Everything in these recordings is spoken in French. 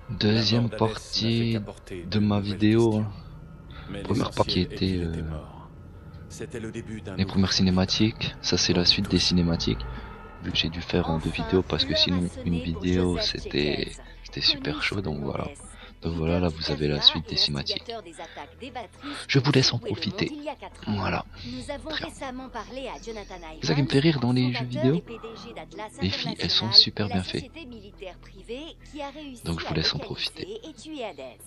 Deuxième partie de ma vidéo, hein. Première partie était C'était le début d'un les nouveau premières début. cinématiques, ça c'est la suite des cinématiques, vu que j'ai dû faire en deux vidéos parce que sinon une vidéo c'était super chaud, donc voilà. Donc voilà, là vous avez la suite des cinématiques. Je vous laisse en profiter. Voilà. Nous avons Très bien. récemment parlé à Jonathan Irons, C'est ça qui me fait rire dans les jeux fondateur vidéo. et PDG d'Atlas Les filles, elles sont International super et la bien faites. société militaire privée qui a réussi Donc je vous à laisse en localiser profiter. et tuer Hades.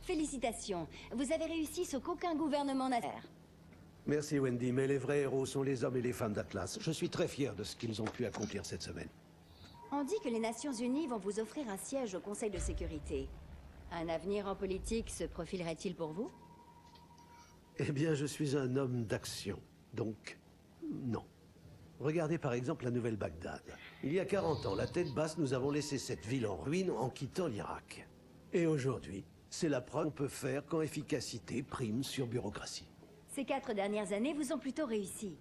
Félicitations, vous avez réussi ce qu'aucun gouvernement n'a fait. Merci Wendy, mais les vrais héros sont les hommes et les femmes d'Atlas. Je suis très fier de ce qu'ils ont pu accomplir cette semaine. On dit que les Nations Unies vont vous offrir un siège au Conseil de sécurité. Un avenir en politique se profilerait-il pour vous? Eh bien, je suis un homme d'action, donc non. Regardez par exemple la Nouvelle-Bagdad. Il y a 40 ans, la tête basse, nous avons laissé cette ville en ruine en quittant l'Irak. Et aujourd'hui, c'est la preuve qu'on peut faire quand efficacité prime sur bureaucratie. Ces 4 dernières années vous ont plutôt réussi.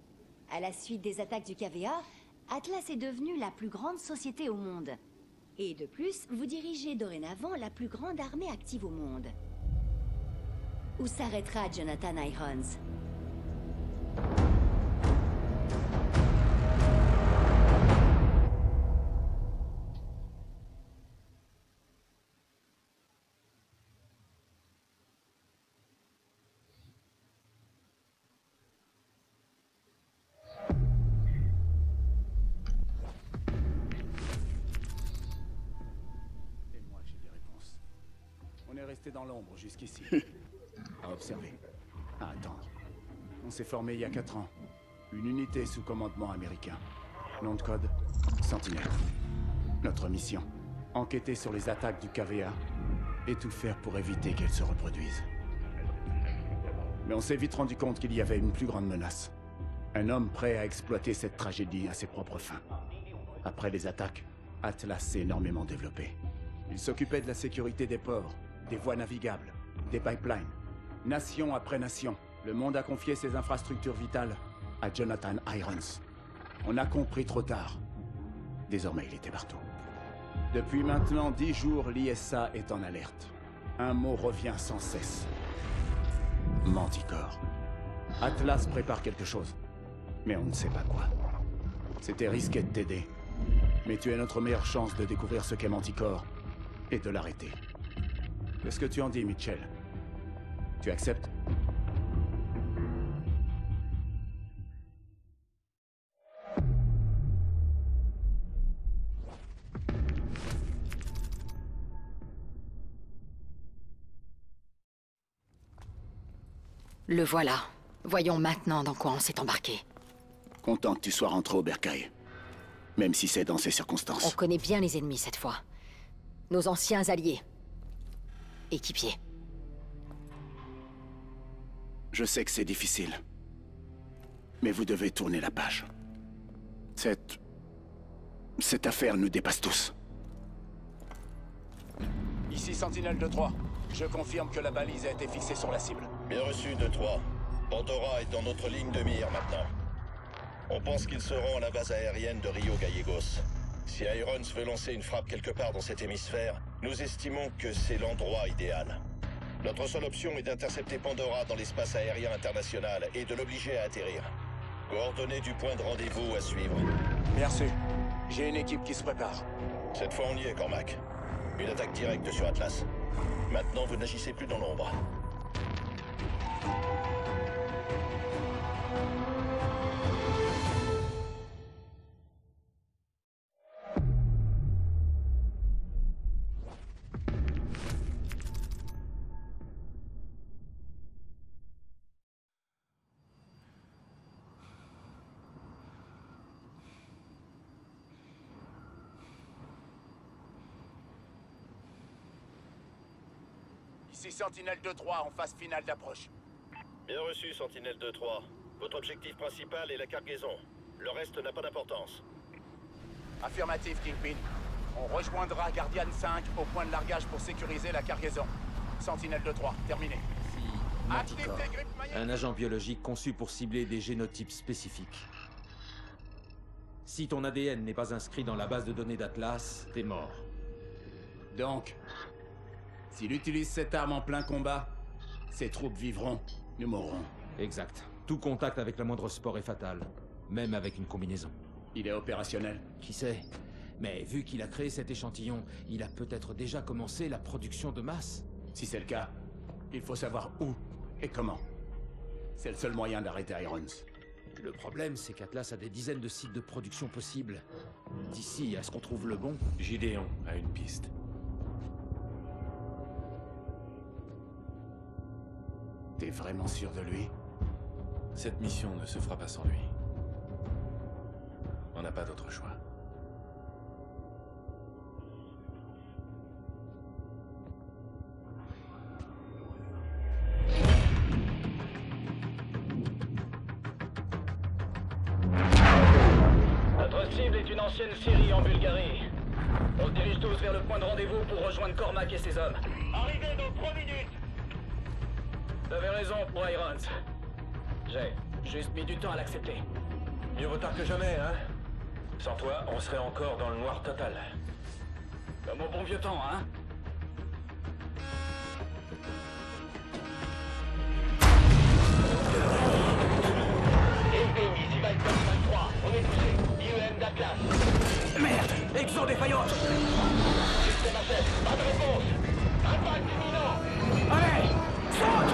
À la suite des attaques du KVA, Atlas est devenu la plus grande société au monde. Et de plus, vous dirigez dorénavant la plus grande armée active au monde. Où s'arrêtera Jonathan Irons? Et moi, j'ai des réponses. On est resté dans l'ombre jusqu'ici. À observer. À attendre. On s'est formé il y a 4 ans. Une unité sous commandement américain. Nom de code, Sentinelle. Notre mission, enquêter sur les attaques du KVA et tout faire pour éviter qu'elles se reproduisent. Mais on s'est vite rendu compte qu'il y avait une plus grande menace. Un homme prêt à exploiter cette tragédie à ses propres fins. Après les attaques, Atlas s'est énormément développé. Il s'occupait de la sécurité des ports, des voies navigables, des pipelines. Nation après nation, le monde a confié ses infrastructures vitales à Jonathan Irons. On a compris trop tard. Désormais, il était partout. Depuis maintenant 10 jours, l'ISA est en alerte. Un mot revient sans cesse. Manticore. Atlas prépare quelque chose, mais on ne sait pas quoi. C'était risqué de t'aider, mais tu es notre meilleure chance de découvrir ce qu'est Manticore et de l'arrêter. Qu'est-ce que tu en dis, Mitchell? Tu acceptes? Le voilà. Voyons maintenant dans quoi on s'est embarqué. Content que tu sois rentré au bercail. Même si c'est dans ces On circonstances. connaît bien les ennemis cette fois. Nos anciens alliés. Équipiers. Je sais que c'est difficile. Mais vous devez tourner la page. Cette affaire nous dépasse tous. Ici Sentinelle 2-3. Je confirme que la balise a été fixée sur la cible. Bien reçu, 2-3. Pandora est dans notre ligne de mire maintenant. On pense qu'ils seront à la base aérienne de Rio Gallegos. Si Irons veut lancer une frappe quelque part dans cet hémisphère, nous estimons que c'est l'endroit idéal. Notre seule option est d'intercepter Pandora dans l'espace aérien international et de l'obliger à atterrir. Coordonnées du point de rendez-vous à suivre. Merci. J'ai une équipe qui se prépare. Cette fois on y est, Cormac. Une attaque directe sur Atlas. Maintenant, vous n'agissez plus dans l'ombre. Ici Sentinelle 2-3 en phase finale d'approche. Bien reçu, Sentinelle 2-3. Votre objectif principal est la cargaison. Le reste n'a pas d'importance. Affirmatif, Kingpin. On rejoindra Guardian 5 au point de largage pour sécuriser la cargaison. Sentinelle 2-3, terminé. Manticore, un agent biologique conçu pour cibler des génotypes spécifiques. Si ton ADN n'est pas inscrit dans la base de données d'Atlas, t'es mort. Donc, s'il utilise cette arme en plein combat, ses troupes vivront, nous mourrons. Exact. Tout contact avec la moindre spore est fatal, même avec une combinaison. Il est opérationnel. Qui sait? Mais vu qu'il a créé cet échantillon, il a peut-être déjà commencé la production de masse. Si c'est le cas, il faut savoir où et comment. C'est le seul moyen d'arrêter Irons. Le problème, c'est qu'Atlas a des dizaines de sites de production possibles. D'ici à ce qu'on trouve le bon... Gideon a une piste. T'es vraiment sûr de lui? Cette mission ne se fera pas sans lui. On n'a pas d'autre choix. Notre cible est une ancienne Syrie en Bulgarie. On se dirige tous vers le point de rendez-vous pour rejoindre Cormac et ses hommes. Arrivez dans 3 minutes! Vous avez raison pour Irons. J'ai juste mis du temps à l'accepter. Mieux vaut tard que jamais, hein? Sans toi, on serait encore dans le noir total. Comme au bon vieux temps, hein? Ici Viper 23, on est touché. IEM d'Atlas. Merde! Exo défaillante! Système HF, pas de réponse. Impact imminent. Allez! Saute!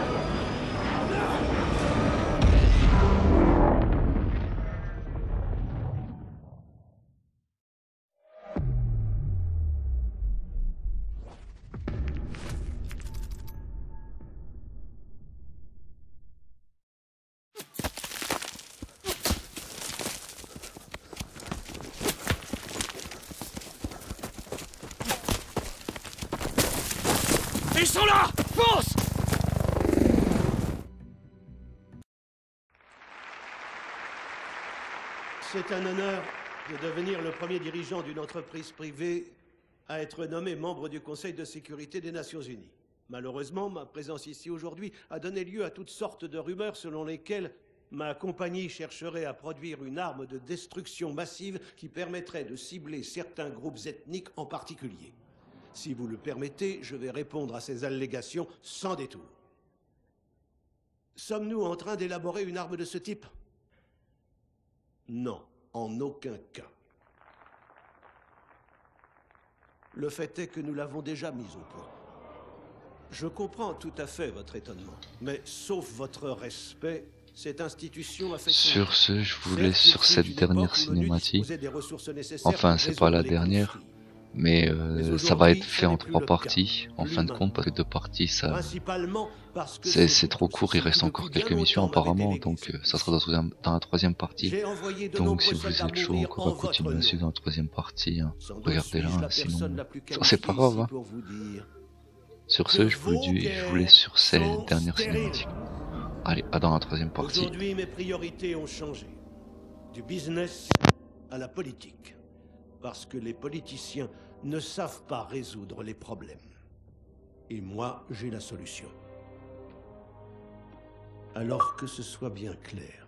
Ils sont là! Fonce! C'est un honneur de devenir le premier dirigeant d'une entreprise privée à être nommé membre du Conseil de sécurité des Nations Unies. Malheureusement, ma présence ici aujourd'hui a donné lieu à toutes sortes de rumeurs selon lesquelles ma compagnie chercherait à produire une arme de destruction massive qui permettrait de cibler certains groupes ethniques en particulier. Si vous le permettez, je vais répondre à ces allégations sans détour. Sommes-nous en train d'élaborer une arme de ce type? Non, en aucun cas. Le fait est que nous l'avons déjà mise au point. Je comprends tout à fait votre étonnement, mais sauf votre respect, cette institution a fait... Sur ce, je vous laisse sur cette dernière cinématique. Enfin, c'est pas la dernière, mais ça va être fait en 3 parties, en fin de compte, parce que 2 parties, ça... C'est trop court, il reste encore quelques missions apparemment, donc ça sera dans la 3e partie. Donc si vous êtes chaud, on va continuer à suivre dans la 3e partie, hein. Regardez-la, hein, sinon... c'est pas grave, hein. Sur ce, je vous dis, je vous laisse sur ces dernières cinématiques. Allez, à dans la 3e partie. Aujourd'hui, mes priorités ont changé. Du business à la politique. Parce que les politiciens ne savent pas résoudre les problèmes. Et moi, j'ai la solution. Alors que ce soit bien clair,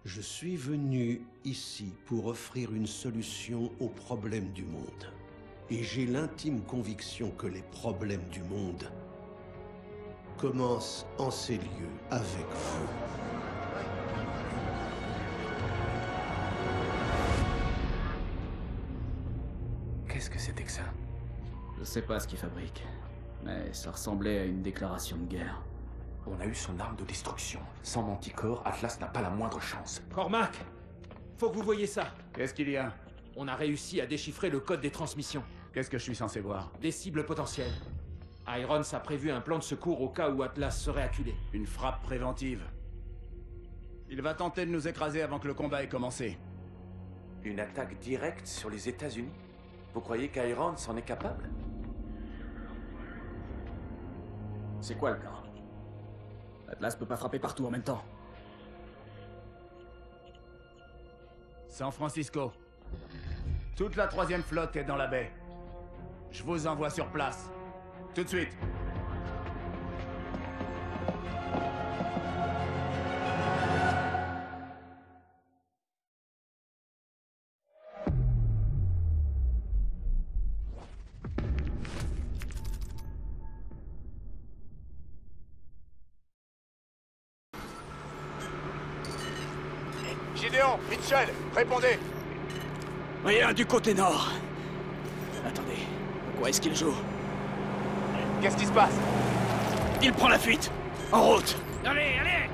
je suis venu ici pour offrir une solution aux problèmes du monde. Et j'ai l'intime conviction que les problèmes du monde commencent en ces lieux avec vous. Qu'est-ce que c'était que ça? Je sais pas ce qu'ils fabriquent, mais ça ressemblait à une déclaration de guerre. On a eu son arme de destruction. Sans Manticore, Atlas n'a pas la moindre chance. Cormac! Faut que vous voyez ça. Qu'est-ce qu'il y a? On a réussi à déchiffrer le code des transmissions. Qu'est-ce que je suis censé voir? Des cibles potentielles. Irons a prévu un plan de secours au cas où Atlas serait acculé. Une frappe préventive. Il va tenter de nous écraser avant que le combat ait commencé. Une attaque directe sur les États-Unis? Vous croyez qu'Irons en est capable? C'est quoi le plan? Atlas peut pas frapper partout en même temps. San Francisco. Toute la 3e flotte est dans la baie. Je vous envoie sur place. Tout de suite. Gideon, Mitchell, répondez. Rien du côté nord. Attendez, à quoi est-ce qu'il joue? Qu'est-ce qui se passe? Il prend la fuite. En route. Allez, allez!